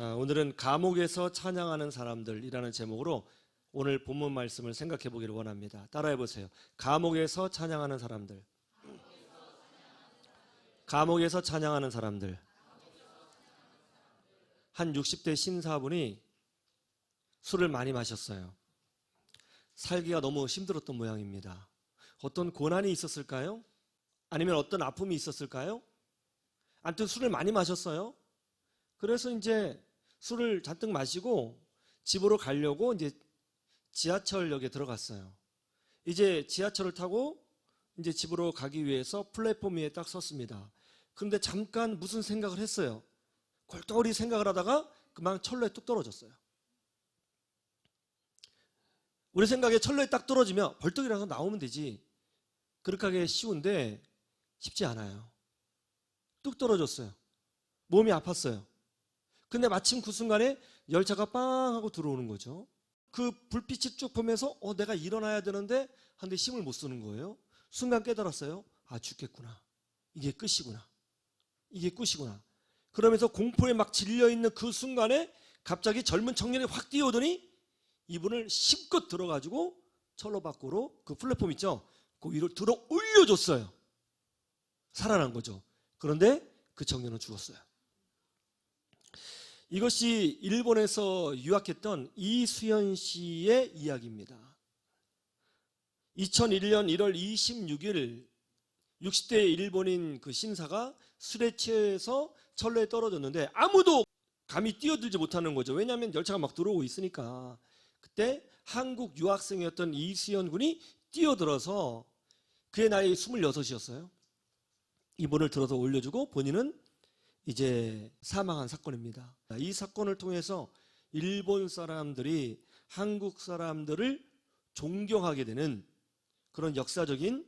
자, 오늘은 감옥에서 찬양하는 사람들이라는 제목으로 오늘 본문 말씀을 생각해 보기를 원합니다. 따라해 보세요. 감옥에서 찬양하는 사람들. 감옥에서 찬양하는 사람들. 한 60대 신사분이 술을 많이 마셨어요. 살기가 너무 힘들었던 모양입니다. 어떤 고난이 있었을까요? 아니면 어떤 아픔이 있었을까요? 아무튼 술을 많이 마셨어요. 그래서 이제 술을 잔뜩 마시고 집으로 가려고 이제 지하철역에 들어갔어요. 이제 지하철을 타고 이제 집으로 가기 위해서 플랫폼 위에 딱 섰습니다. 그런데 잠깐 무슨 생각을 했어요. 골똘히 생각을 하다가 그만 철로에 뚝 떨어졌어요. 우리 생각에 철로에 딱 떨어지면 벌떡 일어나서 나오면 되지. 그렇게 하기 쉬운데 쉽지 않아요. 뚝 떨어졌어요. 몸이 아팠어요. 근데 마침 그 순간에 열차가 빵 하고 들어오는 거죠. 그 불빛이 쭉 보면서 내가 일어나야 되는데 한데 힘을 못 쓰는 거예요. 순간 깨달았어요. 아, 죽겠구나. 이게 끝이구나. 이게 끝이구나. 그러면서 공포에 막 질려있는 그 순간에 갑자기 젊은 청년이 확 뛰어오더니 이분을 힘껏 들어가지고 철로 밖으로 그 플랫폼 있죠. 그 위로 들어 올려줬어요. 살아난 거죠. 그런데 그 청년은 죽었어요. 이것이 일본에서 유학했던 이수연 씨의 이야기입니다. 2001년 1월 26일 60대 일본인 그 신사가 술에 취해서 철로에 떨어졌는데 아무도 감히 뛰어들지 못하는 거죠. 왜냐하면 열차가 막 들어오고 있으니까. 그때 한국 유학생이었던 이수연 군이 뛰어들어서 그의 나이 26이었어요. 이분을 들어서 올려주고 본인은 이제 사망한 사건입니다. 이 사건을 통해서 일본 사람들이 한국 사람들을 존경하게 되는 그런 역사적인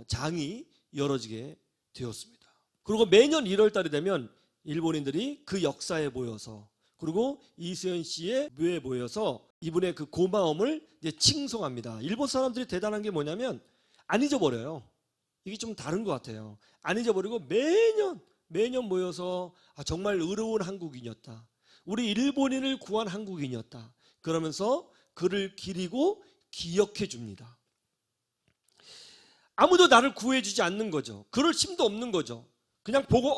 장이 열어지게 되었습니다. 그리고 매년 1월 달이 되면 일본인들이 그 역사에 모여서 그리고 이수연 씨의 묘에 모여서 이분의 그 고마움을 이제 칭송합니다. 일본 사람들이 대단한 게 뭐냐면 안 잊어버려요. 이게 좀 다른 것 같아요. 안 잊어버리고 매년 모여서 정말 의로운 한국인이었다. 우리 일본인을 구한 한국인이었다. 그러면서 그를 기리고 기억해 줍니다. 아무도 나를 구해주지 않는 거죠. 그럴 힘도 없는 거죠. 그냥 보고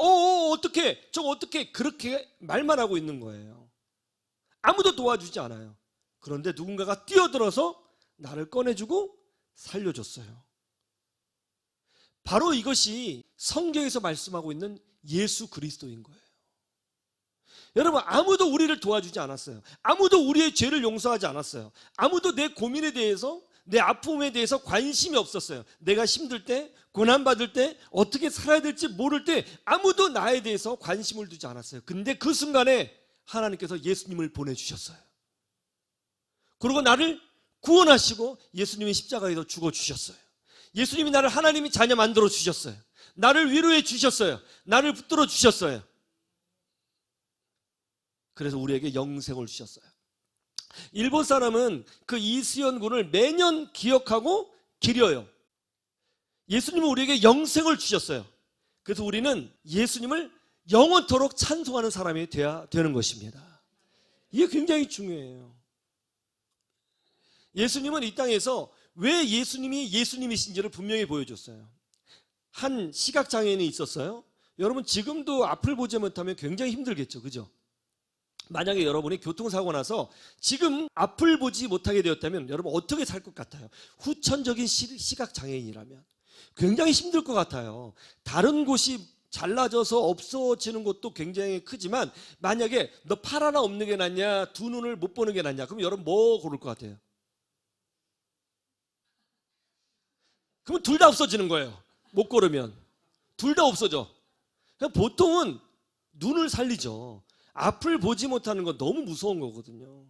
어떡해 저거 어떡해 그렇게 말만 하고 있는 거예요. 아무도 도와주지 않아요. 그런데 누군가가 뛰어들어서 나를 꺼내주고 살려줬어요. 바로 이것이 성경에서 말씀하고 있는 예수 그리스도인 거예요. 여러분, 아무도 우리를 도와주지 않았어요. 아무도 우리의 죄를 용서하지 않았어요. 아무도 내 고민에 대해서 내 아픔에 대해서 관심이 없었어요. 내가 힘들 때, 고난받을 때, 어떻게 살아야 될지 모를 때 아무도 나에 대해서 관심을 두지 않았어요. 근데 그 순간에 하나님께서 예수님을 보내주셨어요. 그리고 나를 구원하시고 예수님이 십자가에서 죽어주셨어요. 예수님이 나를 하나님이 자녀 만들어 주셨어요. 나를 위로해 주셨어요. 나를 붙들어 주셨어요. 그래서 우리에게 영생을 주셨어요. 일본 사람은 그 이수연 군을 매년 기억하고 기려요. 예수님은 우리에게 영생을 주셨어요. 그래서 우리는 예수님을 영원토록 찬송하는 사람이 되어야 되는 것입니다. 이게 굉장히 중요해요. 예수님은 이 땅에서 왜 예수님이 예수님이신지를 분명히 보여줬어요. 한 시각장애인이 있었어요. 여러분, 지금도 앞을 보지 못하면 굉장히 힘들겠죠. 그죠? 만약에 여러분이 교통사고 나서 지금 앞을 보지 못하게 되었다면 여러분 어떻게 살 것 같아요? 후천적인 시각장애인이라면 굉장히 힘들 것 같아요. 다른 곳이 잘라져서 없어지는 것도 굉장히 크지만 만약에 너 팔 하나 없는 게 낫냐, 두 눈을 못 보는 게 낫냐, 그럼 여러분 뭐 고를 것 같아요? 그러면 둘 다 없어지는 거예요. 못 고르면 둘 다 없어져. 보통은 눈을 살리죠. 앞을 보지 못하는 건 너무 무서운 거거든요.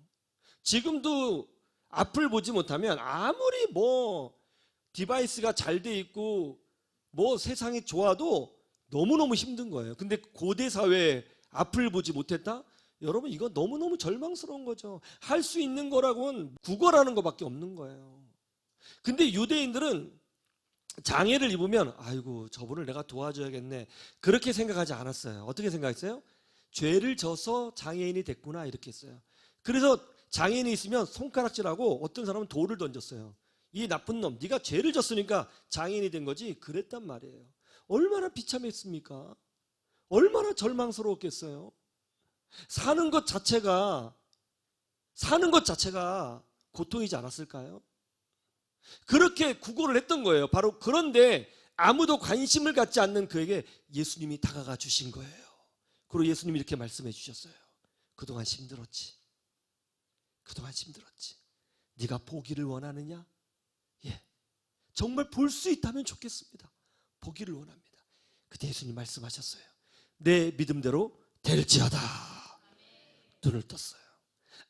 지금도 앞을 보지 못하면 아무리 디바이스가 잘 돼 있고 세상이 좋아도 너무너무 힘든 거예요. 근데 고대 사회에 앞을 보지 못했다? 여러분, 이거 너무너무 절망스러운 거죠. 할 수 있는 거라고는 국어라는 것밖에 없는 거예요. 근데 유대인들은 장애를 입으면 아이고 저분을 내가 도와줘야겠네 그렇게 생각하지 않았어요. 어떻게 생각했어요? 죄를 져서 장애인이 됐구나 이렇게 했어요. 그래서 장애인이 있으면 손가락질하고 어떤 사람은 돌을 던졌어요. 이 나쁜 놈, 네가 죄를 졌으니까 장애인이 된 거지 그랬단 말이에요. 얼마나 비참했습니까? 얼마나 절망스러웠겠어요. 사는 것 자체가 고통이지 않았을까요? 그렇게 구걸을 했던 거예요. 바로 그런데 아무도 관심을 갖지 않는 그에게 예수님이 다가가 주신 거예요. 그리고 예수님이 이렇게 말씀해 주셨어요. 그동안 힘들었지. 네가 보기를 원하느냐? 예, 정말 볼 수 있다면 좋겠습니다. 보기를 원합니다. 그때 예수님 말씀하셨어요. 내 믿음대로 될지어다. 눈을 떴어요.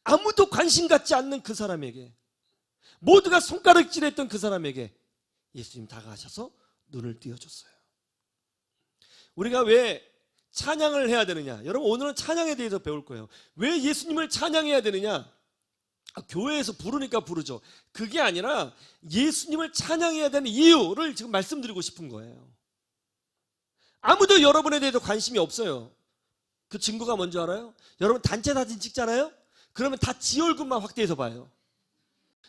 아무도 관심 갖지 않는 그 사람에게, 모두가 손가락질했던 그 사람에게 예수님 다가가셔서 눈을 띄워줬어요. 우리가 왜 찬양을 해야 되느냐? 여러분, 오늘은 찬양에 대해서 배울 거예요. 왜 예수님을 찬양해야 되느냐? 교회에서 부르니까 부르죠. 그게 아니라 예수님을 찬양해야 되는 이유를 지금 말씀드리고 싶은 거예요. 아무도 여러분에 대해서 관심이 없어요. 그 증거가 뭔지 알아요? 여러분 단체 사진 찍잖아요? 그러면 다 지 얼굴만 확대해서 봐요.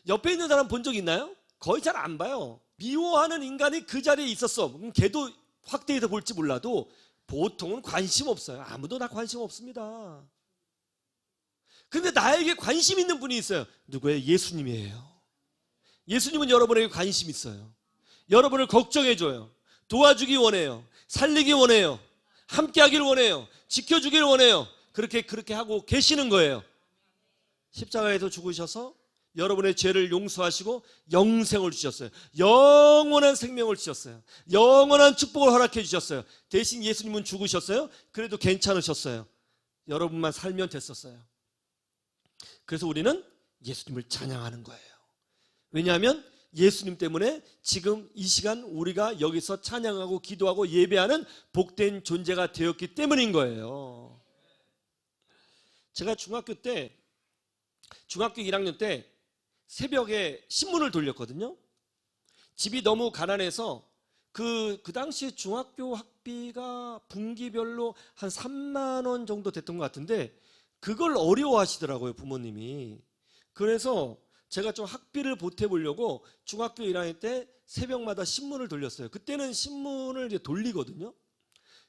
옆에 있는 사람 본 적 있나요? 거의 잘 안 봐요. 미워하는 인간이 그 자리에 있었어. 그럼 걔도 확대해서 볼지 몰라도 보통은 관심 없어요. 아무도 다 관심 없습니다. 근데 나에게 관심 있는 분이 있어요. 누구예요? 예수님이에요. 예수님은 여러분에게 관심 있어요. 여러분을 걱정해줘요. 도와주기 원해요. 살리기 원해요. 함께하기를 원해요. 지켜주기를 원해요. 그렇게 하고 계시는 거예요. 십자가에서 죽으셔서 여러분의 죄를 용서하시고 영생을 주셨어요. 영원한 생명을 주셨어요. 영원한 축복을 허락해 주셨어요. 대신 예수님은 죽으셨어요. 그래도 괜찮으셨어요. 여러분만 살면 됐었어요. 그래서 우리는 예수님을 찬양하는 거예요. 왜냐하면 예수님 때문에 지금 이 시간 우리가 여기서 찬양하고 기도하고 예배하는 복된 존재가 되었기 때문인 거예요. 제가 중학교 1학년 때 새벽에 신문을 돌렸거든요. 집이 너무 가난해서 그 당시에 중학교 학비가 분기별로 한 3만 원 정도 됐던 것 같은데 그걸 어려워하시더라고요, 부모님이. 그래서 제가 좀 학비를 보태보려고 중학교 1학년 때 새벽마다 신문을 돌렸어요. 그때는 신문을 이제 돌리거든요.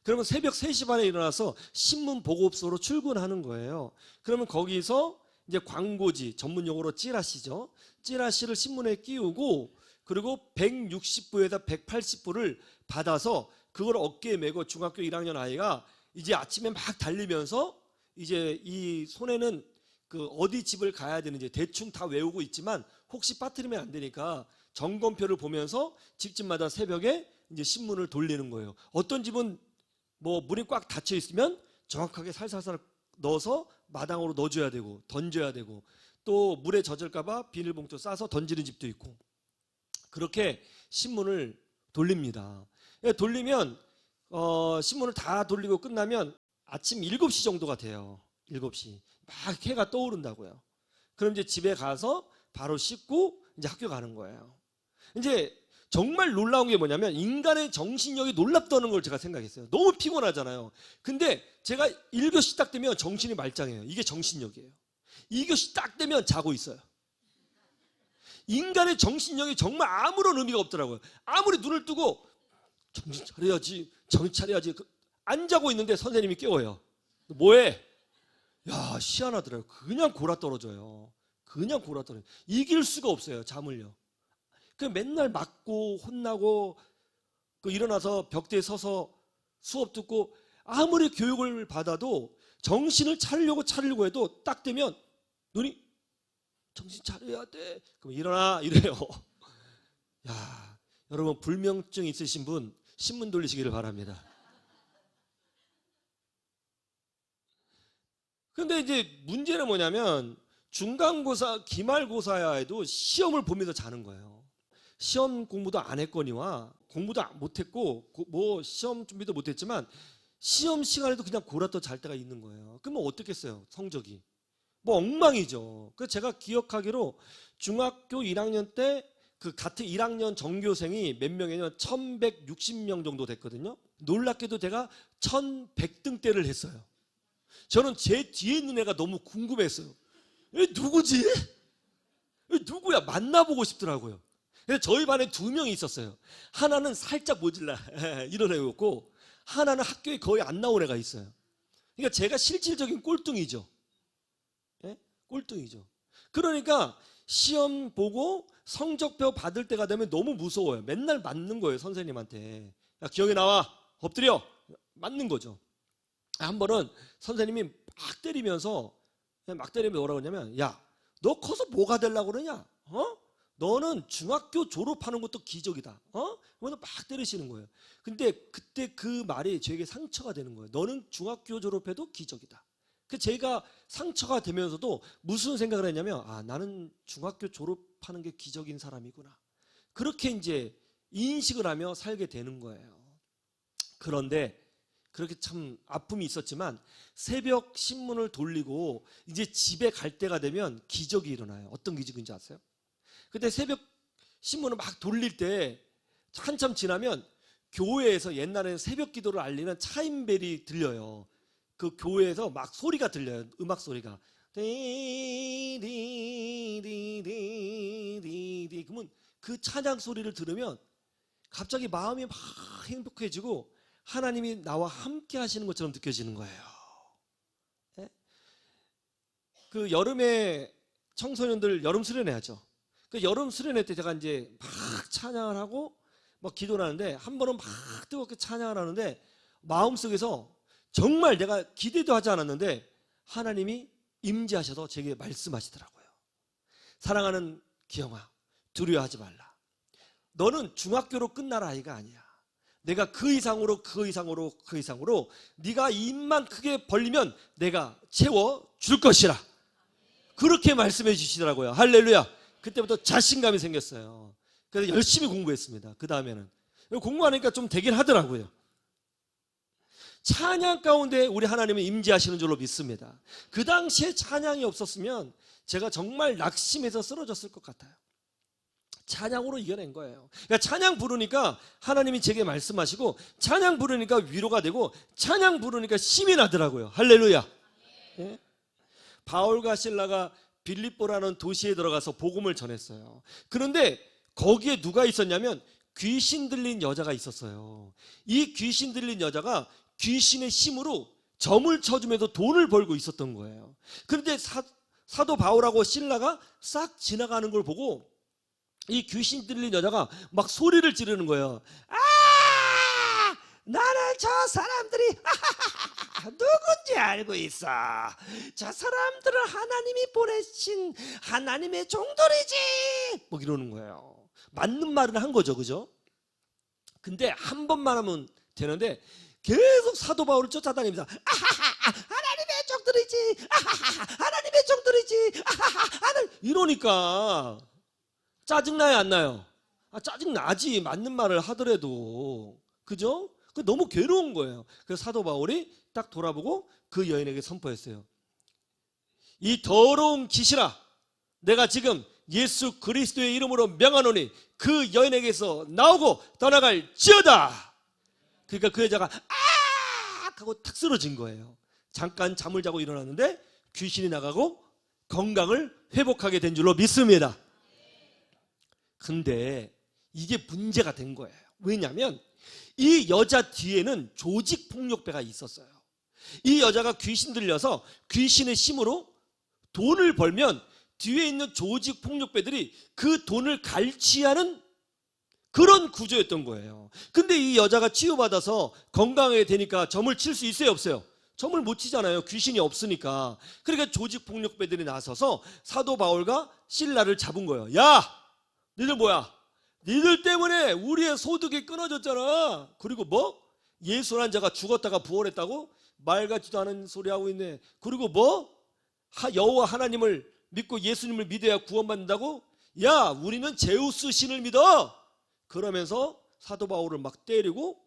그러면 새벽 3시 반에 일어나서 신문 보급소로 출근하는 거예요. 그러면 거기서 이제 광고지, 전문 용어로 찌라시죠. 찌라시를 신문에 끼우고 그리고 160부에다 180부를 받아서 그걸 어깨에 메고 중학교 1학년 아이가 이제 아침에 막 달리면서 이제 이 손에는 그 어디 집을 가야 되는지 대충 다 외우고 있지만 혹시 빠뜨리면 안 되니까 점검표를 보면서 집집마다 새벽에 이제 신문을 돌리는 거예요. 어떤 집은 뭐 문이 꽉 닫혀 있으면 정확하게 살살살 넣어서 마당으로 넣어줘야 되고 던져야 되고 또 물에 젖을까봐 비닐봉투 싸서 던지는 집도 있고 그렇게 신문을 돌립니다. 돌리면 신문을 다 돌리고 끝나면 아침 7시 정도가 돼요. 7시 막 해가 떠오른다고요. 그럼 이제 집에 가서 바로 씻고 이제 학교 가는 거예요. 이제 정말 놀라운 게 뭐냐면 인간의 정신력이 놀랍다는 걸 제가 생각했어요. 너무 피곤하잖아요. 근데 제가 1교시 딱 되면 정신이 말짱해요. 이게 정신력이에요. 2교시 딱 되면 자고 있어요. 인간의 정신력이 정말 아무런 의미가 없더라고요. 아무리 눈을 뜨고 정신 차려야지 안 자고 있는데 선생님이 깨워요. 뭐해? 야, 희한하더라고요. 그냥 골아떨어져요. 이길 수가 없어요, 잠을요. 그 맨날 맞고 혼나고 그 일어나서 벽대에 서서 수업 듣고 아무리 교육을 받아도 정신을 차리려고 해도 딱 되면 눈이 정신 차려야 돼. 그럼 일어나 이래요. 야, 여러분 불면증 있으신 분 신문 돌리시기를 바랍니다. 근데 이제 문제는 뭐냐면 중간고사, 기말고사야에도 시험을 보면서 자는 거예요. 시험 공부도 안 했거니와 공부도 못했고 뭐 시험 준비도 못했지만 시험 시간에도 그냥 골아떠 잘 때가 있는 거예요. 그러면 어떻겠어요? 성적이 뭐 엉망이죠. 그래서 제가 기억하기로 중학교 1학년 때 그 같은 1학년 전교생이 몇 명이냐면 1160명 정도 됐거든요. 놀랍게도 제가 1100등대를 했어요. 저는 제 뒤에 있는 애가 너무 궁금했어요. 누구지? 누구야? 만나보고 싶더라고요. 그래서 저희 반에 2명이 있었어요. 하나는 살짝 모질라 이런 애였고, 하나는 학교에 거의 안 나온 애가 있어요. 그러니까 제가 실질적인 꼴등이죠. 예? 꼴등이죠. 그러니까 시험 보고 성적표 받을 때가 되면 너무 무서워요. 맨날 맞는 거예요, 선생님한테. 야, 기억이 나와. 엎드려. 맞는 거죠. 한 번은 선생님이 막 때리면서 뭐라고 그러냐면, 야, 너 커서 뭐가 되려고 그러냐? 너는 중학교 졸업하는 것도 기적이다. 그러면서 막 때리시는 거예요. 근데 그때 그 말이 저에게 상처가 되는 거예요. 너는 중학교 졸업해도 기적이다. 그 제가 상처가 되면서도 무슨 생각을 했냐면, 아, 나는 중학교 졸업하는 게 기적인 사람이구나. 그렇게 이제 인식을 하며 살게 되는 거예요. 그런데 그렇게 참 아픔이 있었지만 새벽 신문을 돌리고 이제 집에 갈 때가 되면 기적이 일어나요. 어떤 기적인지 아세요? 그때 새벽 신문을 막 돌릴 때 한참 지나면 교회에서 옛날에는 새벽 기도를 알리는 차임벨이 들려요. 그 교회에서 막 소리가 들려요. 음악 소리가. 디디디디디디. 그러면 그 찬양 소리를 들으면 갑자기 마음이 막 행복해지고 하나님이 나와 함께 하시는 것처럼 느껴지는 거예요. 네? 그 여름에 청소년들 여름 수련회 하죠. 그 여름 수련회 때 제가 이제 막 찬양을 하고 막 기도를 하는데, 한 번은 막 뜨겁게 찬양을 하는데 마음속에서 정말 내가 기대도 하지 않았는데 하나님이 임재하셔서 제게 말씀하시더라고요. 사랑하는 기영아, 두려워하지 말라. 너는 중학교로 끝날 아이가 아니야. 내가 그 이상으로 네가 입만 크게 벌리면 내가 채워줄 것이라. 그렇게 말씀해 주시더라고요. 할렐루야. 그때부터 자신감이 생겼어요. 그래서 열심히 공부했습니다. 그 다음에는 공부하니까 좀 되긴 하더라고요. 찬양 가운데 우리 하나님은 임재하시는 줄로 믿습니다. 그 당시에 찬양이 없었으면 제가 정말 낙심해서 쓰러졌을 것 같아요. 찬양으로 이겨낸 거예요. 그러니까 찬양 부르니까 하나님이 제게 말씀하시고, 찬양 부르니까 위로가 되고, 찬양 부르니까 힘이 나더라고요. 할렐루야. 예? 바울과 실라가 빌립보라는 도시에 들어가서 복음을 전했어요. 그런데 거기에 누가 있었냐면 귀신 들린 여자가 있었어요. 이 귀신 들린 여자가 귀신의 힘으로 점을 쳐주면서 돈을 벌고 있었던 거예요. 그런데 사도 바울하고 실라가 싹 지나가는 걸 보고 이 귀신 들린 여자가 막 소리를 지르는 거예요. 아, 나는 저 사람들이 누군지 알고 있어. 저 사람들은 하나님이 보내신 하나님의 종들이지. 뭐 이러는 거예요. 맞는 말은 한 거죠, 그죠? 근데 한 번만 하면 되는데 계속 사도 바울을 쫓아다니면서 하나님의 종들이지, 하나님의 종들이지, 이러니까 짜증나요, 안 나요? 짜증나지, 맞는 말을 하더라도. 그죠? 너무 괴로운 거예요. 그래서 사도 바울이 딱 돌아보고 그 여인에게 선포했어요. 이 더러운 기신아, 내가 지금 예수 그리스도의 이름으로 명하노니 그 여인에게서 나오고 떠나갈지어다. 그러니까 그 여자가 아! 하고 탁 쓰러진 거예요. 잠깐 잠을 자고 일어났는데 귀신이 나가고 건강을 회복하게 된 줄로 믿습니다. 근데 이게 문제가 된 거예요. 왜냐하면 이 여자 뒤에는 조직폭력배가 있었어요. 이 여자가 귀신 들려서 귀신의 힘으로 돈을 벌면 뒤에 있는 조직폭력배들이 그 돈을 갈취하는 그런 구조였던 거예요. 근데 이 여자가 치유받아서 건강하게 되니까 점을 칠 수 있어요, 없어요? 점을 못 치잖아요. 귀신이 없으니까. 그러니까 조직폭력배들이 나서서 사도 바울과 실라를 잡은 거예요. 야, 니들 뭐야? 니들 때문에 우리의 소득이 끊어졌잖아. 그리고 뭐? 예수란 자가 죽었다가 부활했다고? 말 같지도 않은 소리 하고 있네. 그리고 뭐? 여호와 하나님을 믿고 예수님을 믿어야 구원받는다고? 야, 우리는 제우스 신을 믿어. 그러면서 사도 바울을 막 때리고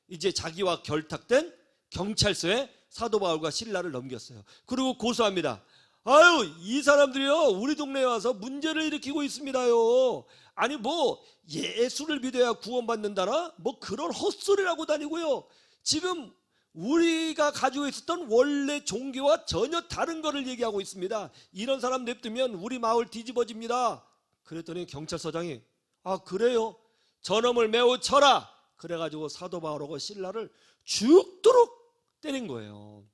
이제 자기와 결탁된 경찰서에 사도 바울과 실라를 넘겼어요. 그리고 고소합니다. 아유, 이 사람들이요, 우리 동네에 와서 문제를 일으키고 있습니다요. 아니 뭐 예수를 믿어야 구원받는다나? 뭐 그런 헛소리라고 다니고요. 지금 우리가 가지고 있었던 원래 종교와 전혀 다른 것을 얘기하고 있습니다. 이런 사람 냅두면 우리 마을 뒤집어집니다. 그랬더니 경찰서장이 아 그래요? 저놈을 매우 쳐라. 그래가지고 사도 바울하고 실라를 죽도록 때린 거예요.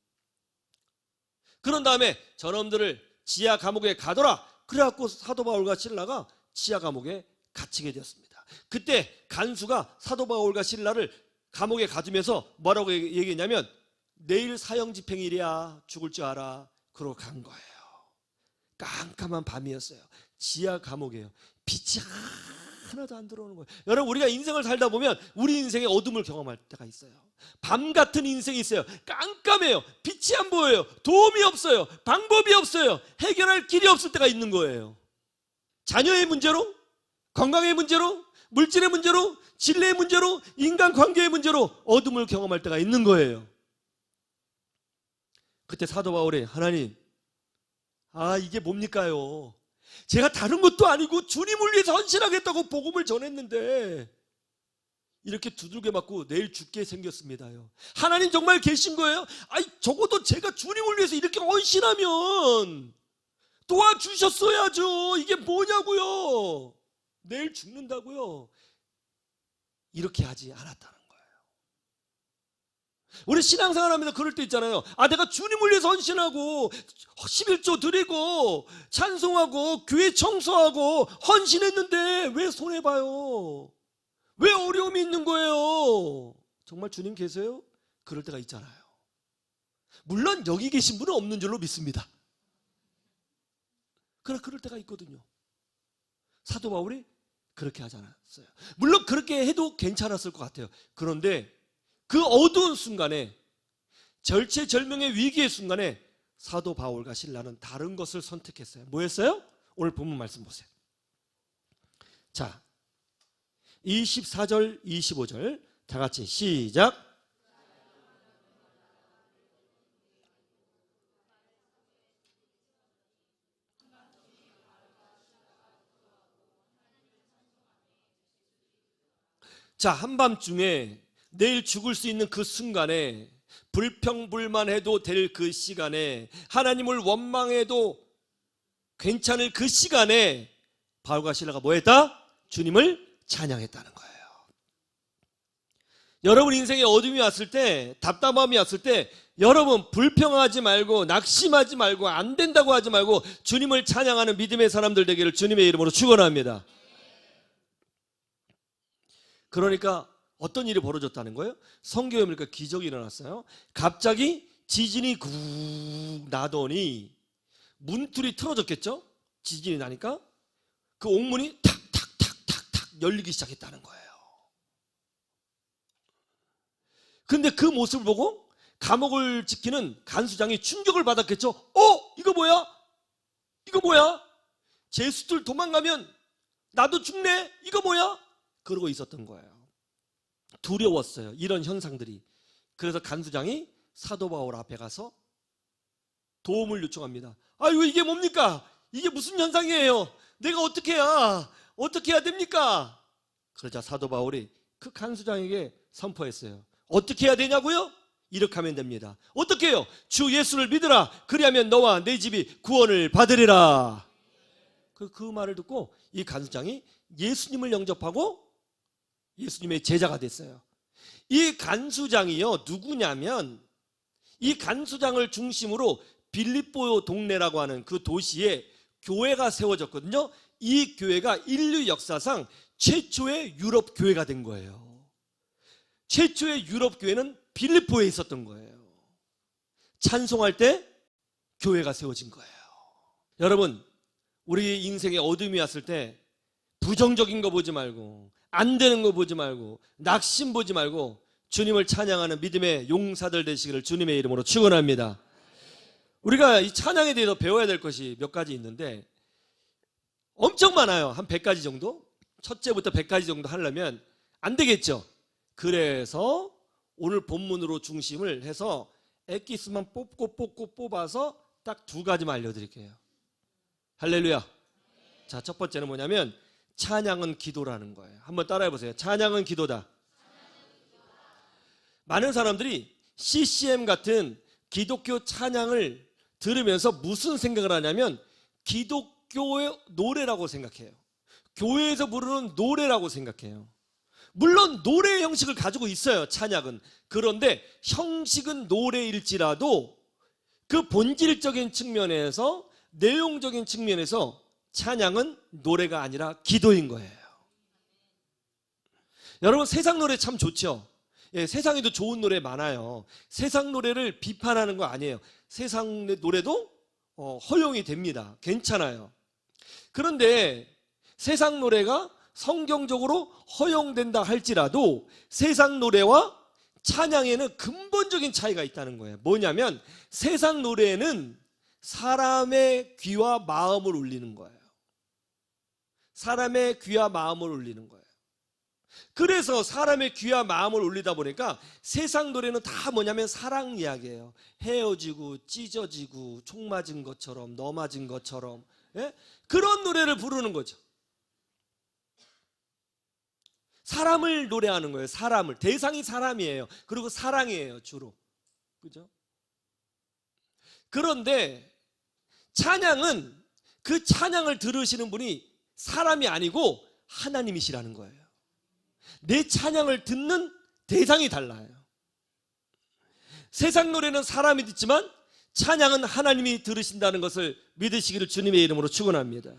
그런 다음에 저놈들을 지하 감옥에 가둬라. 그래갖고 사도 바울과 실라가 지하 감옥에 갇히게 되었습니다. 그때 간수가 사도 바울과 실라를 감옥에 가두면서 뭐라고 얘기했냐면 내일 사형 집행일이야. 죽을 줄 알아. 그러고 간 거예요. 깜깜한 밤이었어요. 지하 감옥이에요. 빛이 하나도 안 들어오는 거예요. 여러분 우리가 인생을 살다 보면 우리 인생에 어둠을 경험할 때가 있어요. 밤 같은 인생이 있어요. 깜깜해요. 빛이 안 보여요. 도움이 없어요. 방법이 없어요. 해결할 길이 없을 때가 있는 거예요. 자녀의 문제로, 건강의 문제로, 물질의 문제로, 진리의 문제로, 인간관계의 문제로 어둠을 경험할 때가 있는 거예요. 그때 사도 바울이 하나님 이게 뭡니까요? 제가 다른 것도 아니고 주님을 위해서 헌신하겠다고 복음을 전했는데 이렇게 두들겨 맞고 내일 죽게 생겼습니다요. 하나님 정말 계신 거예요? 적어도 제가 주님을 위해서 이렇게 헌신하면 도와주셨어야죠. 이게 뭐냐고요. 내일 죽는다고요. 이렇게 하지 않았다는 거예요. 우리 신앙생활 하면서 그럴 때 있잖아요. 내가 주님을 위해서 헌신하고 11조 드리고 찬송하고 교회 청소하고 헌신했는데 왜 손해봐요? 왜 어려움이 있는 거예요? 정말 주님 계세요? 그럴 때가 있잖아요. 물론 여기 계신 분은 없는 줄로 믿습니다. 그럴 때가 있거든요. 사도 바울이 그렇게 하지 않았어요. 물론 그렇게 해도 괜찮았을 것 같아요. 그런데 그 어두운 순간에 절체절명의 위기의 순간에 사도 바울과 실라는 다른 것을 선택했어요. 뭐였어요? 오늘 본문 말씀 보세요. 자, 24절 25절 다 같이 시작. 자, 한밤중에 내일 죽을 수 있는 그 순간에 불평불만해도 될 그 시간에 하나님을 원망해도 괜찮을 그 시간에 바울과 실라가 뭐 했다? 주님을 찬양했다는 거예요. 여러분 인생에 어둠이 왔을 때, 답답함이 왔을 때 여러분 불평하지 말고 낙심하지 말고 안 된다고 하지 말고 주님을 찬양하는 믿음의 사람들 되기를 주님의 이름으로 축원합니다. 그러니까 어떤 일이 벌어졌다는 거예요? 성경에 보니까 기적이 일어났어요. 갑자기 지진이 국 나더니 문틀이 틀어졌겠죠? 지진이 나니까 그 옥문이 탁탁탁탁탁 열리기 시작했다는 거예요. 근데 그 모습을 보고 감옥을 지키는 간수장이 충격을 받았겠죠? 이거 뭐야? 이거 뭐야? 죄수들 도망가면 나도 죽네? 이거 뭐야? 그러고 있었던 거예요. 두려웠어요. 이런 현상들이. 그래서 간수장이 사도 바울 앞에 가서 도움을 요청합니다. 아이고 이게 뭡니까? 이게 무슨 현상이에요? 내가 어떻게 해야 됩니까? 그러자 사도 바울이 그 간수장에게 선포했어요. 어떻게 해야 되냐고요? 이렇게 하면 됩니다. 어떻게 해요? 주 예수를 믿으라. 그리하면 너와 내 집이 구원을 받으리라. 그 말을 듣고 이 간수장이 예수님을 영접하고 예수님의 제자가 됐어요. 이 간수장이요 누구냐면 이 간수장을 중심으로 빌립보 동네라고 하는 그 도시에 교회가 세워졌거든요. 이 교회가 인류 역사상 최초의 유럽 교회가 된 거예요. 최초의 유럽 교회는 빌립보에 있었던 거예요. 찬송할 때 교회가 세워진 거예요. 여러분 우리 인생에 어둠이 왔을 때 부정적인 거 보지 말고 안 되는 거 보지 말고 낙심 보지 말고 주님을 찬양하는 믿음의 용사들 되시기를 주님의 이름으로 축원합니다. 우리가 이 찬양에 대해서 배워야 될 것이 몇 가지 있는데 엄청 많아요. 한 100가지 정도? 첫째부터 100가지 정도 하려면 안 되겠죠. 그래서 오늘 본문으로 중심을 해서 엑기스만 뽑고 뽑아서 딱 2가지만 알려드릴게요. 할렐루야. 자, 첫 번째는 뭐냐면 찬양은 기도라는 거예요. 한번 따라해 보세요. 찬양은 기도다. 많은 사람들이 CCM 같은 기독교 찬양을 들으면서 무슨 생각을 하냐면 기독교의 노래라고 생각해요. 교회에서 부르는 노래라고 생각해요. 물론 노래의 형식을 가지고 있어요, 찬양은. 그런데 형식은 노래일지라도 그 본질적인 측면에서, 내용적인 측면에서 찬양은 노래가 아니라 기도인 거예요. 여러분, 세상 노래 참 좋죠? 예, 세상에도 좋은 노래 많아요. 세상 노래를 비판하는 거 아니에요. 세상 노래도 허용이 됩니다. 괜찮아요. 그런데 세상 노래가 성경적으로 허용된다 할지라도 세상 노래와 찬양에는 근본적인 차이가 있다는 거예요. 뭐냐면 세상 노래는 사람의 귀와 마음을 울리는 거예요. 사람의 귀와 마음을 울리는 거예요. 그래서 사람의 귀와 마음을 울리다 보니까 세상 노래는 다 뭐냐면 사랑 이야기예요. 헤어지고 찢어지고 총 맞은 것처럼, 넘어진 것처럼, 예? 그런 노래를 부르는 거죠. 사람을 노래하는 거예요. 사람을. 대상이 사람이에요. 그리고 사랑이에요, 주로. 그죠? 그런데 찬양은 그 찬양을 들으시는 분이 사람이 아니고 하나님이시라는 거예요. 내 찬양을 듣는 대상이 달라요. 세상 노래는 사람이 듣지만 찬양은 하나님이 들으신다는 것을 믿으시기를 주님의 이름으로 축원합니다.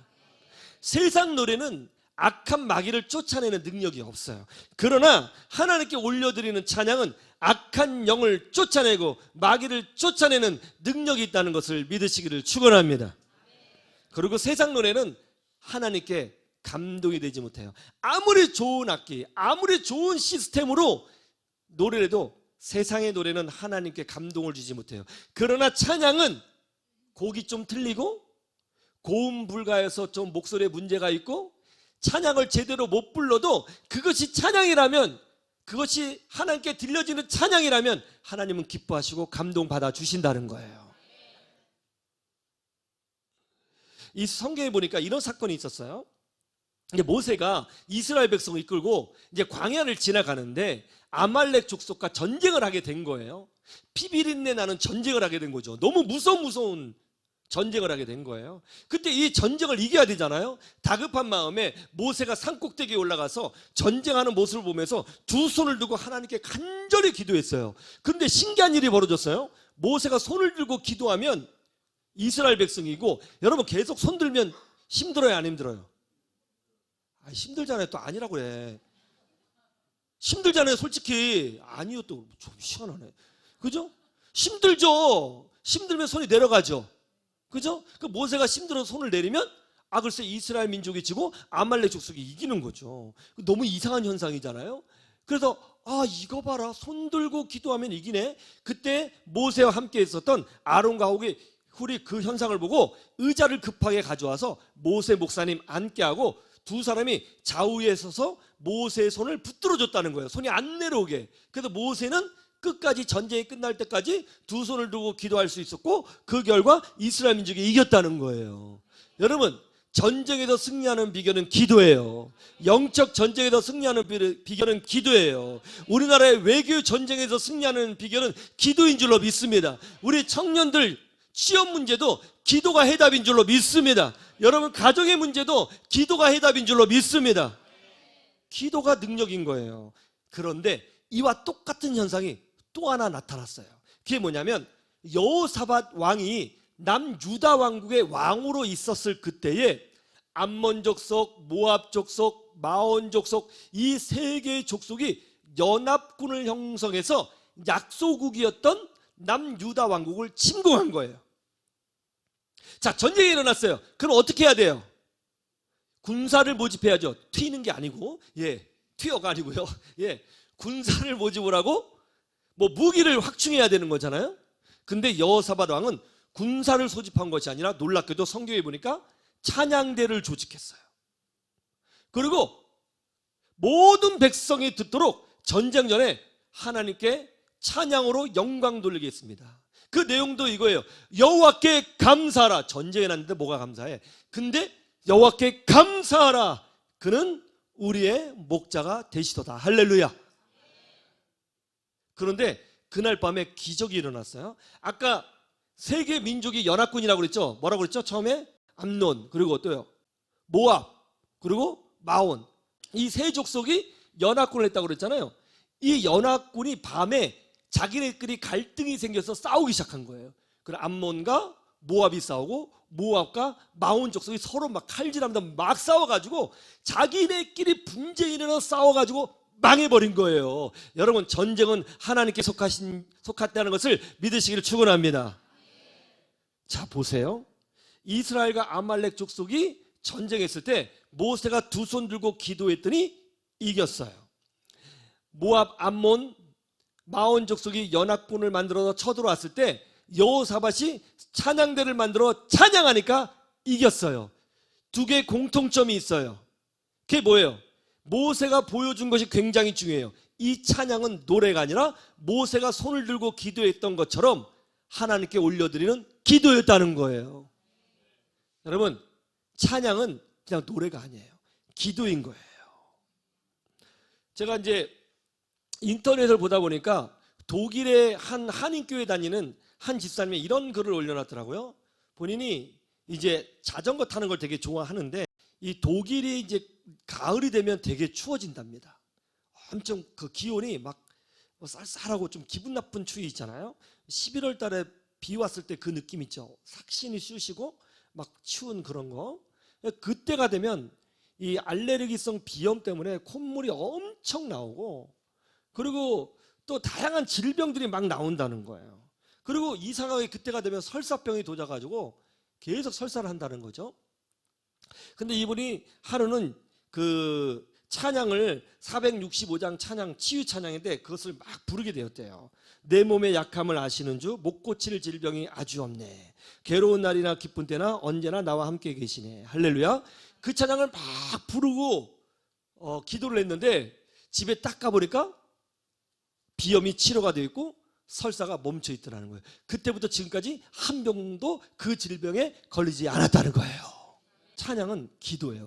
세상 노래는 악한 마귀를 쫓아내는 능력이 없어요. 그러나 하나님께 올려드리는 찬양은 악한 영을 쫓아내고 마귀를 쫓아내는 능력이 있다는 것을 믿으시기를 축원합니다. 그리고 세상 노래는 하나님께 감동이 되지 못해요. 아무리 좋은 악기, 아무리 좋은 시스템으로 노래를 해도 세상의 노래는 하나님께 감동을 주지 못해요. 그러나 찬양은 곡이 좀 틀리고 고음 불가해서 좀 목소리에 문제가 있고 찬양을 제대로 못 불러도 그것이 찬양이라면, 그것이 하나님께 들려지는 찬양이라면 하나님은 기뻐하시고 감동받아 주신다는 거예요. 이 성경에 보니까 이런 사건이 있었어요. 이제 모세가 이스라엘 백성을 이끌고 이제 광야를 지나가는데 아말렉 족속과 전쟁을 하게 된 거예요. 피비린내 나는 전쟁을 하게 된 거죠. 너무 무서운 전쟁을 하게 된 거예요. 그때 이 전쟁을 이겨야 되잖아요. 다급한 마음에 모세가 산꼭대기에 올라가서 전쟁하는 모습을 보면서 두 손을 들고 하나님께 간절히 기도했어요. 그런데 신기한 일이 벌어졌어요. 모세가 손을 들고 기도하면 이스라엘 백성이고, 여러분 계속 손 들면 힘들어요, 안 힘들어요? 힘들잖아요. 또 아니라고 그래. 힘들잖아요, 솔직히. 아니요, 또 좀 시원하네. 그죠? 힘들죠. 힘들면 손이 내려가죠. 그죠? 그 모세가 힘들어서 손을 내리면 글쎄 이스라엘 민족이 지고 아말렉 족속이 이기는 거죠. 너무 이상한 현상이잖아요. 그래서 이거 봐라, 손 들고 기도하면 이기네. 그때 모세와 함께 있었던 아론과 훌이 그 현상을 보고 의자를 급하게 가져와서 모세 목사님 앉게 하고 두 사람이 좌우에 서서 모세의 손을 붙들어 줬다는 거예요. 손이 안 내려오게. 그래서 모세는 끝까지, 전쟁이 끝날 때까지 두 손을 두고 기도할 수 있었고, 그 결과 이스라엘 민족이 이겼다는 거예요. 여러분, 전쟁에서 승리하는 비결은 기도예요. 영적 전쟁에서 승리하는 비결은 기도예요. 우리나라의 외교 전쟁에서 승리하는 비결은 기도인 줄로 믿습니다. 우리 청년들 취업 문제도 기도가 해답인 줄로 믿습니다. 여러분 가정의 문제도 기도가 해답인 줄로 믿습니다. 기도가 능력인 거예요. 그런데 이와 똑같은 현상이 또 하나 나타났어요. 그게 뭐냐면 여호사밧 왕이 남유다 왕국의 왕으로 있었을 그때에 암몬 족속, 모압 족속, 마온 족속, 이 세 개의 족속이 연합군을 형성해서 약소국이었던 남유다 왕국을 침공한 거예요. 자, 전쟁이 일어났어요. 그럼 어떻게 해야 돼요? 군사를 모집해야죠. 튀는 게 아니고, 튀어가 아니고요. 군사를 모집을 하고 무기를 확충해야 되는 거잖아요. 근데 여호사밧 왕은 군사를 소집한 것이 아니라 놀랍게도 성경에 보니까 찬양대를 조직했어요. 그리고 모든 백성이 듣도록 전쟁 전에 하나님께 찬양으로 영광 돌리게 했습니다. 그 내용도 이거예요. 여호와께 감사하라. 전쟁에 났는데 뭐가 감사해? 근데 여호와께 감사하라. 그는 우리의 목자가 되시도다. 할렐루야. 그런데 그날 밤에 기적이 일어났어요. 아까 세 개 민족이 연합군이라고 그랬죠. 뭐라고 그랬죠? 처음에 암논, 그리고 또요 모압, 그리고 마온, 이 세 족속이 연합군을 했다고 그랬잖아요. 이 연합군이 밤에 자기네끼리 갈등이 생겨서 싸우기 시작한 거예요. 그래 암몬과 모압이 싸우고 모압과 마온 족속이 서로 막 칼질하면서 막 싸워가지고 자기네끼리 분쟁이 일어나 싸워가지고 망해버린 거예요. 여러분, 전쟁은 하나님께 속했다는 것을 믿으시기를 축원합니다. 자, 보세요. 이스라엘과 아말렉 족속이 전쟁했을 때 모세가 두 손 들고 기도했더니 이겼어요. 모압, 암몬, 마온 족속이 연합군을 만들어서 쳐들어왔을 때 여호사밧이 찬양대를 만들어 찬양하니까 이겼어요. 두 개의 공통점이 있어요. 그게 뭐예요? 모세가 보여준 것이 굉장히 중요해요. 이 찬양은 노래가 아니라 모세가 손을 들고 기도했던 것처럼 하나님께 올려드리는 기도였다는 거예요. 여러분, 찬양은 그냥 노래가 아니에요. 기도인 거예요. 제가 이제 인터넷을 보다 보니까 독일의 한 한인교회 다니는 한 집사님이 이런 글을 올려놨더라고요. 본인이 이제 자전거 타는 걸 되게 좋아하는데 이 독일이 이제 가을이 되면 되게 추워진답니다. 엄청 그 기온이 막 쌀쌀하고 좀 기분 나쁜 추위 있잖아요. 11월 달에 비 왔을 때 그 느낌 있죠. 삭신이 쑤시고 막 추운 그런 거. 그때가 되면 이 알레르기성 비염 때문에 콧물이 엄청 나오고, 그리고 또 다양한 질병들이 막 나온다는 거예요. 그리고 이상하게 그때가 되면 설사병이 도져가지고 계속 설사를 한다는 거죠. 근데 이분이 하루는 그 찬양을 465장 찬양, 치유 찬양인데 그것을 막 부르게 되었대요. 내 몸의 약함을 아시는 주, 못 고칠 질병이 아주 없네. 괴로운 날이나 기쁜 때나 언제나 나와 함께 계시네. 할렐루야. 그 찬양을 막 부르고 기도를 했는데 집에 딱 가보니까 비염이 치료가 되어 있고 설사가 멈춰 있더라는 거예요. 그때부터 지금까지 한 병도 그 질병에 걸리지 않았다는 거예요. 찬양은 기도예요.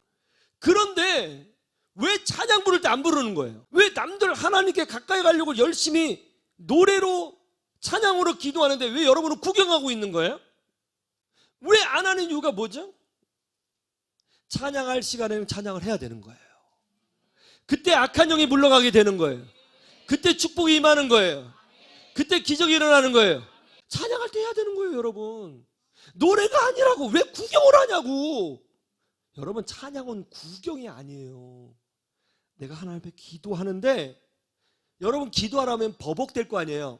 그런데 왜 찬양 부를 때 안 부르는 거예요? 왜 남들 하나님께 가까이 가려고 열심히 노래로 찬양으로 기도하는데 왜 여러분은 구경하고 있는 거예요? 왜 안 하는 이유가 뭐죠? 찬양할 시간에는 찬양을 해야 되는 거예요. 그때 악한 영이 물러가게 되는 거예요. 그때 축복이 임하는 거예요. 그때 기적이 일어나는 거예요. 찬양할 때 해야 되는 거예요, 여러분. 노래가 아니라고 왜 구경을 하냐고. 여러분, 찬양은 구경이 아니에요. 내가 하나님 앞에 기도하는데, 여러분 기도하라면 버벅될 거 아니에요.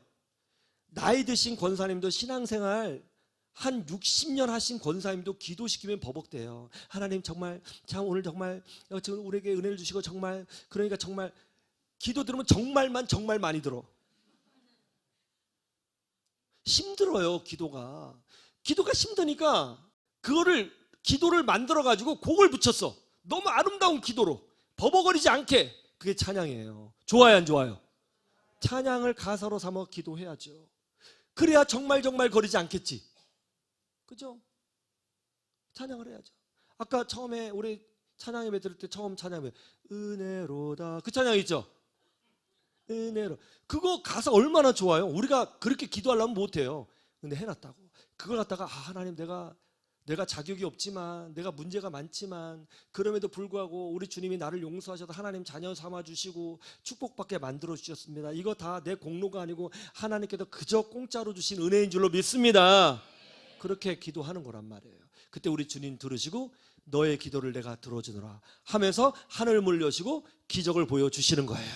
나이 드신 권사님도 신앙생활 한 60년 하신 권사님도 기도시키면 버벅대요. 하나님 정말 참 오늘 정말 우리에게 은혜를 주시고 정말, 그러니까 정말 기도 들으면 정말 많이 들어. 힘들어요. 기도가 힘드니까 그거를 기도를 만들어 가지고 곡을 붙였어. 너무 아름다운 기도로 버벅거리지 않게. 그게 찬양이에요. 좋아요, 안 좋아요? 찬양을 가사로 삼아 기도해야죠. 그래야 정말 거리지 않겠지. 그죠? 찬양을 해야죠. 아까 처음에 우리 찬양 예배 들을 때 처음 찬양 예배 은혜로다, 그 찬양 있죠? 은혜로. 그거 가사 얼마나 좋아요. 우리가 그렇게 기도하려면 못해요. 근데 해놨다고. 그걸 갖다가 하나님 내가 자격이 없지만, 내가 문제가 많지만 그럼에도 불구하고 우리 주님이 나를 용서하셔서 하나님 자녀 삼아주시고 축복받게 만들어 주셨습니다. 이거 다 내 공로가 아니고 하나님께서 그저 공짜로 주신 은혜인 줄로 믿습니다. 그렇게 기도하는 거란 말이에요. 그때 우리 주님 들으시고 너의 기도를 내가 들어주노라 하면서 하늘 문을 여시고 기적을 보여주시는 거예요.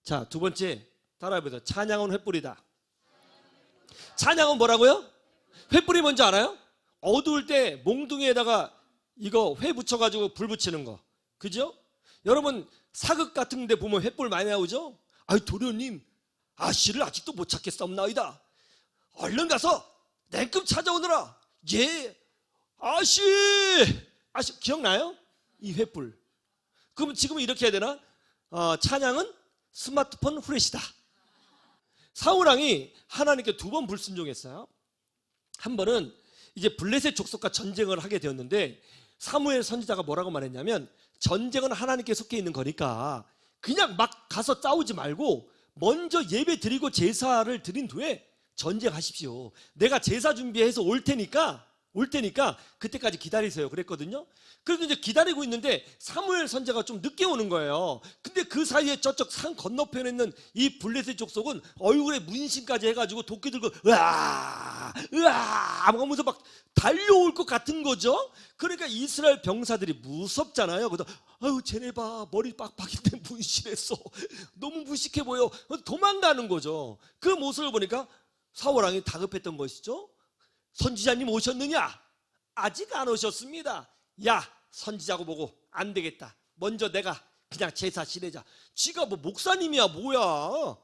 자, 두 번째 따라해보세요. 찬양은 횃불이다. 찬양은 뭐라고요? 횃불이 뭔지 알아요? 어두울 때 몽둥이에다가 이거 회 붙여가지고 불 붙이는 거, 그죠? 여러분 사극 같은 데 보면 횃불 많이 나오죠? 아이 도련님, 아씨를 아직도 못 찾겠사옵나이다. 얼른 가서 냉큼 찾아오너라. 예, 아씨 기억나요? 이 횃불. 그럼 지금은 이렇게 해야 되나? 찬양은 스마트폰 후레시다. 사울왕이 하나님께 두 번 불순종했어요. 한 번은 이제 블레셋 족속과 전쟁을 하게 되었는데 사무엘 선지자가 뭐라고 말했냐면, 전쟁은 하나님께 속해 있는 거니까 그냥 막 가서 싸우지 말고 먼저 예배 드리고 제사를 드린 후에 전쟁하십시오. 내가 제사 준비해서 올 테니까 그때까지 기다리세요. 그랬거든요. 그래서 이제 기다리고 있는데 사무엘 선지자가 좀 늦게 오는 거예요. 근데 그 사이에 저쪽 산 건너편에 있는 이 블레셋 족속은 얼굴에 문신까지 해가지고 도끼 들고 으아 하면서 막 달려올 것 같은 거죠. 그러니까 이스라엘 병사들이 무섭잖아요. 그래서 아유 쟤네 봐, 머리 빡빡인데 문신했어, 너무 무식해 보여, 도망가는 거죠. 그 모습을 보니까 사울 왕이 다급했던 것이죠. 선지자님 오셨느냐? 아직 안 오셨습니다. 야, 선지자고 보고 안 되겠다, 먼저 내가 그냥 제사 지내자. 지가 뭐 목사님이야 뭐야,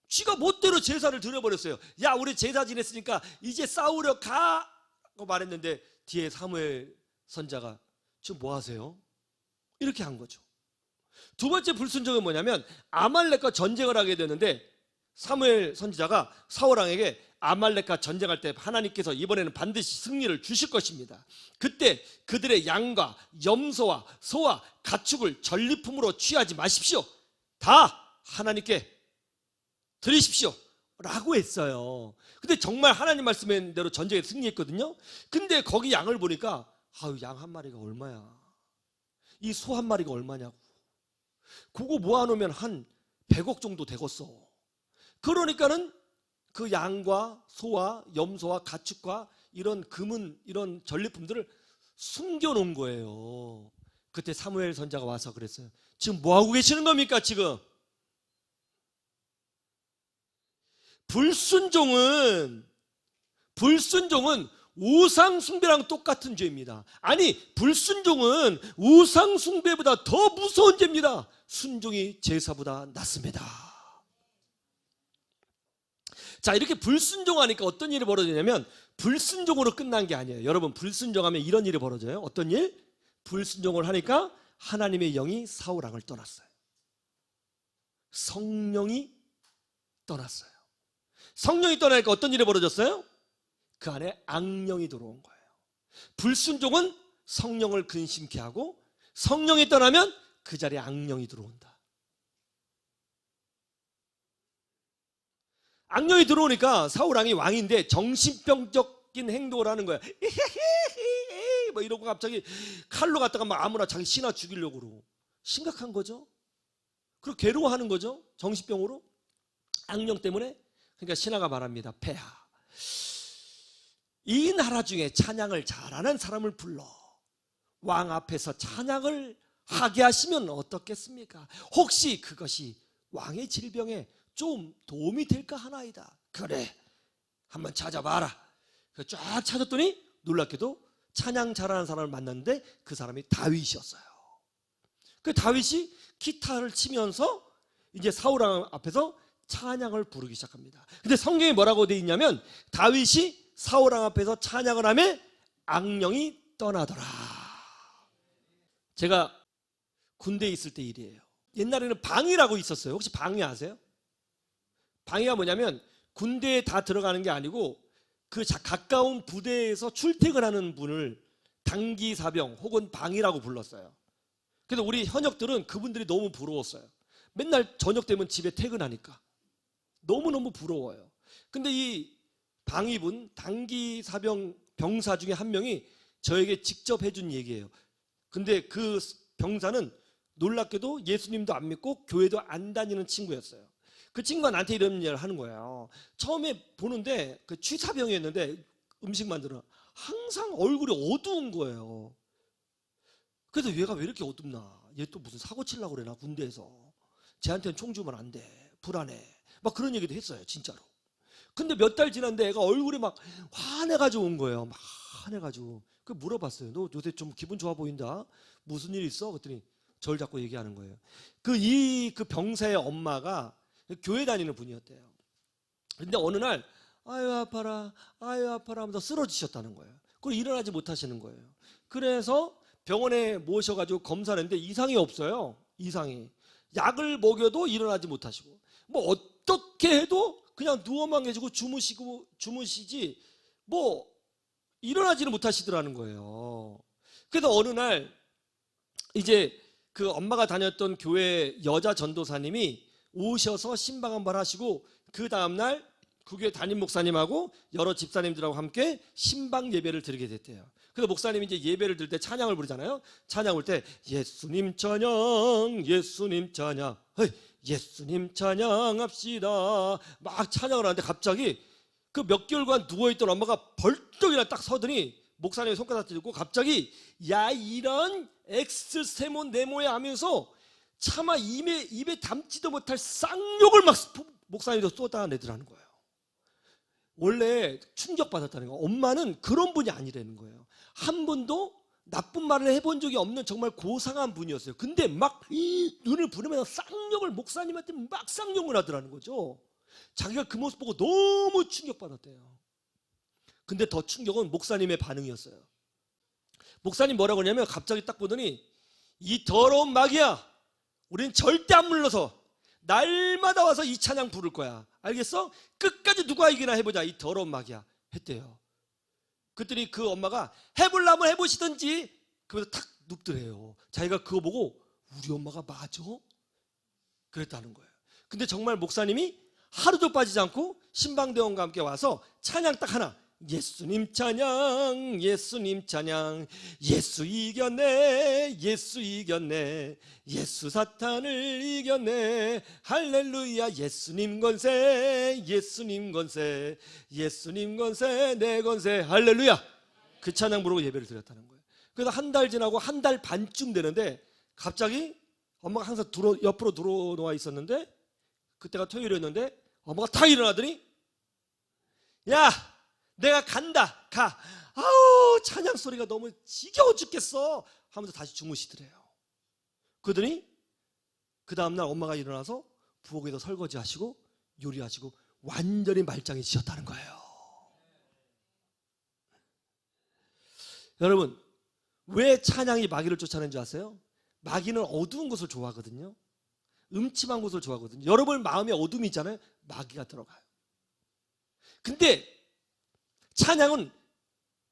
지가 멋대로 제사를 드려버렸어요. 야, 우리 제사 지냈으니까 이제 싸우려 가 고 말했는데 뒤에 사무엘 선지자가 지금 뭐 하세요? 이렇게 한 거죠. 두 번째 불순종은 뭐냐면 아말렉과 전쟁을 하게 되는데 사무엘 선지자가 사울 왕에게 아말렉과 전쟁할 때 하나님께서 이번에는 반드시 승리를 주실 것입니다. 그때 그들의 양과 염소와 소와 가축을 전리품으로 취하지 마십시오. 다 하나님께 드리십시오 라고 했어요. 근데 정말 하나님 말씀대로 전쟁에 승리했거든요. 근데 거기 양을 보니까 아유, 양 한 마리가 얼마야, 이 소 한 마리가 얼마냐고. 그거 모아놓으면 한 100억 정도 되겠어. 그러니까는 그 양과 소와 염소와 가축과 이런 금은 이런 전리품들을 숨겨놓은 거예요. 그때 사무엘 선지자가 와서 그랬어요. 지금 뭐 하고 계시는 겁니까? 지금 불순종은 우상 숭배랑 똑같은 죄입니다. 아니, 불순종은 우상 숭배보다 더 무서운 죄입니다. 순종이 제사보다 낫습니다. 자, 이렇게 불순종하니까 어떤 일이 벌어지냐면 불순종으로 끝난 게 아니에요. 여러분, 불순종하면 이런 일이 벌어져요. 어떤 일? 불순종을 하니까 하나님의 영이 사울 왕을 떠났어요. 성령이 떠났어요. 성령이 떠나니까 어떤 일이 벌어졌어요? 그 안에 악령이 들어온 거예요. 불순종은 성령을 근심케 하고 성령이 떠나면 그 자리에 악령이 들어온다. 악령이 들어오니까 사울 왕이 왕인데 정신병적인 행동을 하는 거야. 뭐 이러고 갑자기 칼로 갖다가 막 아무나 자기 신하 죽이려고 그러고. 심각한 거죠. 그리고 괴로워하는 거죠. 정신병으로. 악령 때문에. 그러니까 신하가 말합니다. 폐하, 이 나라 중에 찬양을 잘하는 사람을 불러 왕 앞에서 찬양을 하게 하시면 어떻겠습니까? 혹시 그것이 왕의 질병에 좀 도움이 될까 하나이다. 그래, 한번 찾아봐라. 쫙 찾았더니 놀랍게도 찬양 잘하는 사람을 만났는데 그 사람이 다윗이었어요. 그 다윗이 기타를 치면서 이제 사울 왕 앞에서 찬양을 부르기 시작합니다. 근데 성경에 뭐라고 되어 있냐면 다윗이 사울 왕 앞에서 찬양을 하며 악령이 떠나더라. 제가 군대에 있을 때 일이에요. 옛날에는 방위라고 있었어요. 혹시 방위 아세요? 방위가 뭐냐면 군대에 다 들어가는 게 아니고 그 가까운 부대에서 출퇴근하는 분을 단기사병 혹은 방위라고 불렀어요. 그래서 우리 현역들은 그분들이 너무 부러웠어요. 맨날 저녁 되면 집에 퇴근하니까 너무너무 부러워요. 근데 이 방위분, 단기사병 병사 중에 한 명이 저에게 직접 해준 얘기예요. 근데 그 병사는 놀랍게도 예수님도 안 믿고 교회도 안 다니는 친구였어요. 그 친구가 나한테 이런 얘기를 하는 거예요. 처음에 보는데 그 취사병이었는데 음식 만들어 항상 얼굴이 어두운 거예요. 그래서 얘가 왜 이렇게 어둡나? 얘 또 무슨 사고 치려고 그러나 군대에서. 쟤한테는 총 주면 안 돼. 불안해. 막 그런 얘기도 했어요. 진짜로. 근데 몇 달 지났는데 애가 얼굴이 막 화내가지고 온 거예요. 막 화내가지고. 그 물어봤어요. 너 요새 좀 기분 좋아 보인다. 무슨 일 있어? 그랬더니 저를 자꾸 얘기하는 거예요. 그 병사의 엄마가 교회 다니는 분이었대요. 근데 어느 날 아유 아파라 하면서 쓰러지셨다는 거예요. 그걸 일어나지 못하시는 거예요. 그래서 병원에 모셔가지고 검사를 했는데 이상이 없어요. 이상이. 약을 먹여도 일어나지 못하시고 뭐 어떻게 해도 그냥 누워만 계시고 주무시지 뭐 일어나지는 못하시더라는 거예요. 그래서 어느 날 이제 그 엄마가 다녔던 교회 여자 전도사님이 오셔서 신방 한번 하시고 그 다음날 그 교회 담임 목사님하고 여러 집사님들하고 함께 신방 예배를 드리게 됐대요. 그래서 목사님이 이제 예배를 드릴 때 찬양을 부르잖아요. 찬양 올 때 예수님 찬양, 예수님 찬양, 예수님 찬양합시다 막 찬양을 하는데 갑자기 그 몇 개월간 누워있던 엄마가 벌떡 일어나 딱 서더니 목사님이 손가락 들고 갑자기 야 이런 엑스세몬 네모에 하면서 차마 입에 담지도 못할 쌍욕을 막 목사님도 쏟아내더라는 거예요. 원래 충격받았다는 거예요. 엄마는 그런 분이 아니라는 거예요. 한 번도 나쁜 말을 해본 적이 없는 정말 고상한 분이었어요. 근데 막 눈을 부르면서 쌍욕을 목사님한테 막 쌍욕을 하더라는 거죠. 자기가 그 모습 보고 너무 충격받았대요. 근데 더 충격은 목사님의 반응이었어요. 목사님 뭐라고 하냐면 갑자기 딱 보더니 이 더러운 마귀야, 우린 절대 안 물러서 날마다 와서 이 찬양 부를 거야. 알겠어? 끝까지 누가 이기나 해보자. 이 더러운 마귀야 했대요. 그랬더니 그 엄마가 해보려면 해보시든지 그러면서 탁 눕더래요. 자기가 그거 보고 우리 엄마가 맞아? 그랬다는 거예요. 근데 정말 목사님이 하루도 빠지지 않고 신방대원과 함께 와서 찬양 딱 하나, 예수님 찬양, 예수님 찬양, 예수 이겼네, 예수 이겼네, 예수 사탄을 이겼네, 할렐루야, 예수님 권세, 예수님 권세, 예수님 권세, 내 권세, 할렐루야. 그 찬양 부르고 예배를 드렸다는 거예요. 그래서 한 달 지나고 한 달 반쯤 되는데 갑자기 엄마가 항상 옆으로 들어놓아 있었는데 그때가 토요일이었는데 엄마가 탁 일어나더니 야 내가 간다 가. 아우 찬양 소리가 너무 지겨워 죽겠어 하면서 다시 주무시더래요. 그러더니 그 다음날 엄마가 일어나서 부엌에서 설거지하시고 요리하시고 완전히 말짱해지셨다는 거예요. 여러분 왜 찬양이 마귀를 쫓아내는 줄 아세요? 마귀는 어두운 곳을 좋아하거든요. 음침한 곳을 좋아하거든요. 여러분 마음에 어둠이 있잖아요. 마귀가 들어가요. 근데 찬양은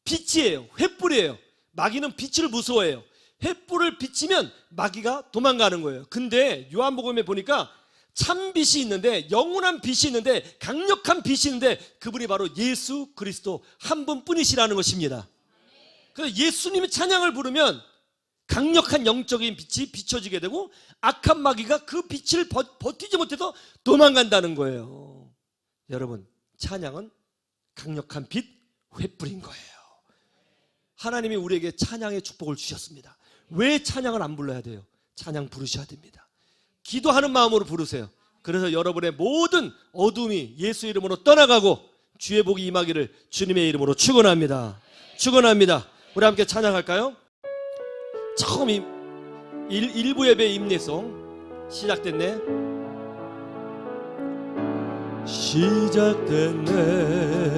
빛이에요. 횃불이에요. 마귀는 빛을 무서워해요. 횃불을 비치면 마귀가 도망가는 거예요. 근데 요한복음에 보니까 참 빛이 있는데, 영원한 빛이 있는데, 강력한 빛이 있는데 그분이 바로 예수 그리스도 한 분뿐이시라는 것입니다. 그래서 예수님의 찬양을 부르면 강력한 영적인 빛이 비춰지게 되고 악한 마귀가 그 빛을 버티지 못해서 도망간다는 거예요. 여러분 찬양은 강력한 빛, 횃불인 거예요. 하나님이 우리에게 찬양의 축복을 주셨습니다. 왜 찬양을 안 불러야 돼요? 찬양 부르셔야 됩니다. 기도하는 마음으로 부르세요. 그래서 여러분의 모든 어둠이 예수 이름으로 떠나가고 주의 복이 임하기를 주님의 이름으로 축원합니다. 축원합니다. 우리 함께 찬양할까요? 처음 1부 예배 임내송 시작됐네.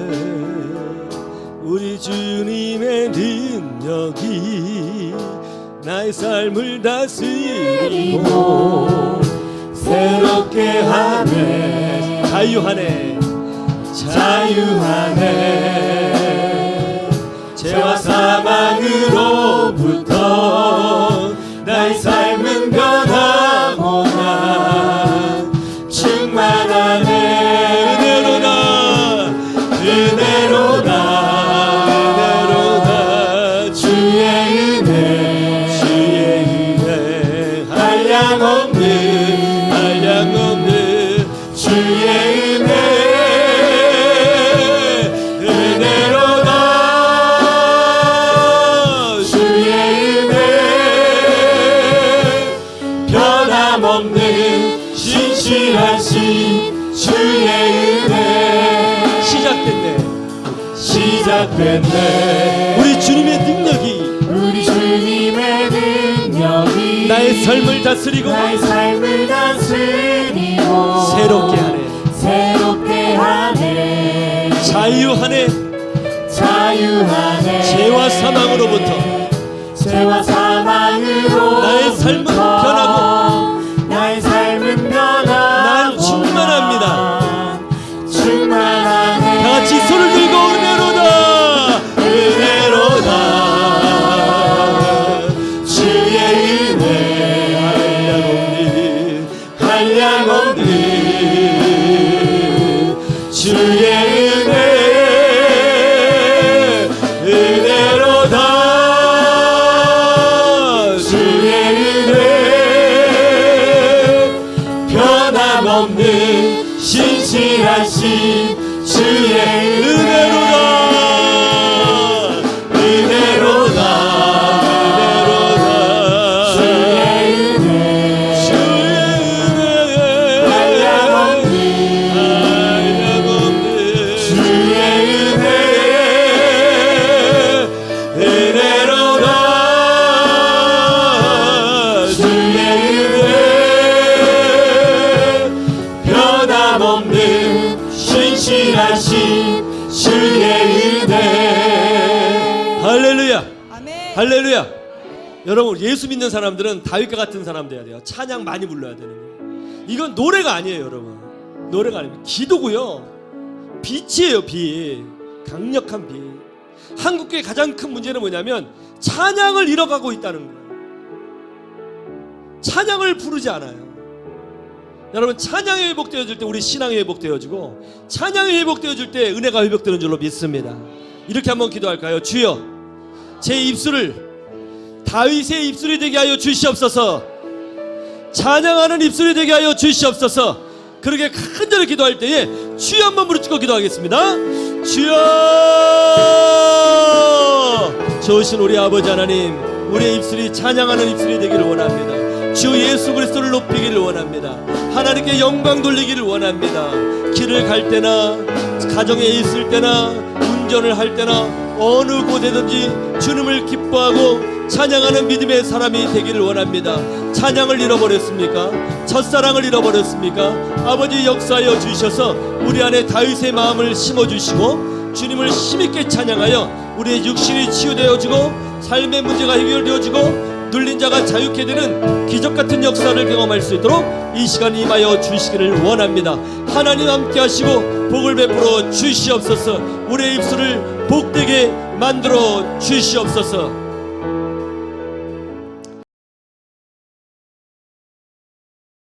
시작됐네. 우리 주님의 능력이 나의 삶을 다스리고 새롭게 하네. 자유하네. 자유하네. 죄와 사망으로부터 나의 삶은 변화보다 충만하네. 은혜로다 은혜로다 은혜로다 주의 은혜 주의 은혜 한량없는 주의 은혜 은혜로다 주의 은혜 변함없는 신실하신 주의 은혜. 시작됐네. 우리 주님의 능력이 나의 삶을 다스리고 새롭게 하네. 자유하네. 죄와 사망으로부터 나의 삶은 변하고 난 충만합니다. 다같이 손을 들고 은혜로다 주의 은혜 한량없는 한량없는 주의 은혜 은혜로다 주의 은혜 변함없는 신실하신 주의 은혜로다 은혜로다 주의 은혜 한량없는 주의 은혜 은혜로다 주의 은혜 변함없는 신실하신 주의 은혜. 할렐루야. 아멘. 할렐루야. 여러분 예수 믿는 사람들은 다윗과 같은 사람 돼야 돼요. 찬양 많이 불러야 되는 거예요. 이건 노래가 아니에요, 여러분. 노래가 아닙니다. 기도고요. 빛이에요, 빛. 강력한 빛. 한국교회 가장 큰 문제는 뭐냐면 찬양을 잃어가고 있다는 거예요. 찬양을 부르지 않아요. 여러분 찬양이 회복되어질 때 우리 신앙이 회복되어지고 찬양이 회복되어질 때 은혜가 회복되는 줄로 믿습니다. 이렇게 한번 기도할까요? 주여 제 입술을 다윗의 입술이 되게 하여 주시옵소서. 찬양하는 입술이 되게 하여 주시옵소서. 그렇게 간절히 기도할 때에 주여 한번 부르짖고 기도하겠습니다. 주여 좋으신 우리 아버지 하나님, 우리의 입술이 찬양하는 입술이 되기를 원합니다. 주 예수 그리스도를 높이기를 원합니다. 하나님께 영광 돌리기를 원합니다. 길을 갈 때나 가정에 있을 때나 운전을 할 때나 어느 곳에든지 주님을 기뻐하고 찬양하는 믿음의 사람이 되기를 원합니다. 찬양을 잃어버렸습니까? 첫사랑을 잃어버렸습니까? 아버지 역사하여 주셔서 우리 안에 다윗의 마음을 심어주시고 주님을 힘있게 찬양하여 우리의 육신이 치유되어지고 삶의 문제가 해결되어지고 눌린 자가 자유케 되는 기적같은 역사를 경험할 수 있도록 이 시간 임하여 주시기를 원합니다. 하나님 함께 하시고 복을 베풀어 주시옵소서. 우리의 입술을 복되게 만들어 주시옵소서.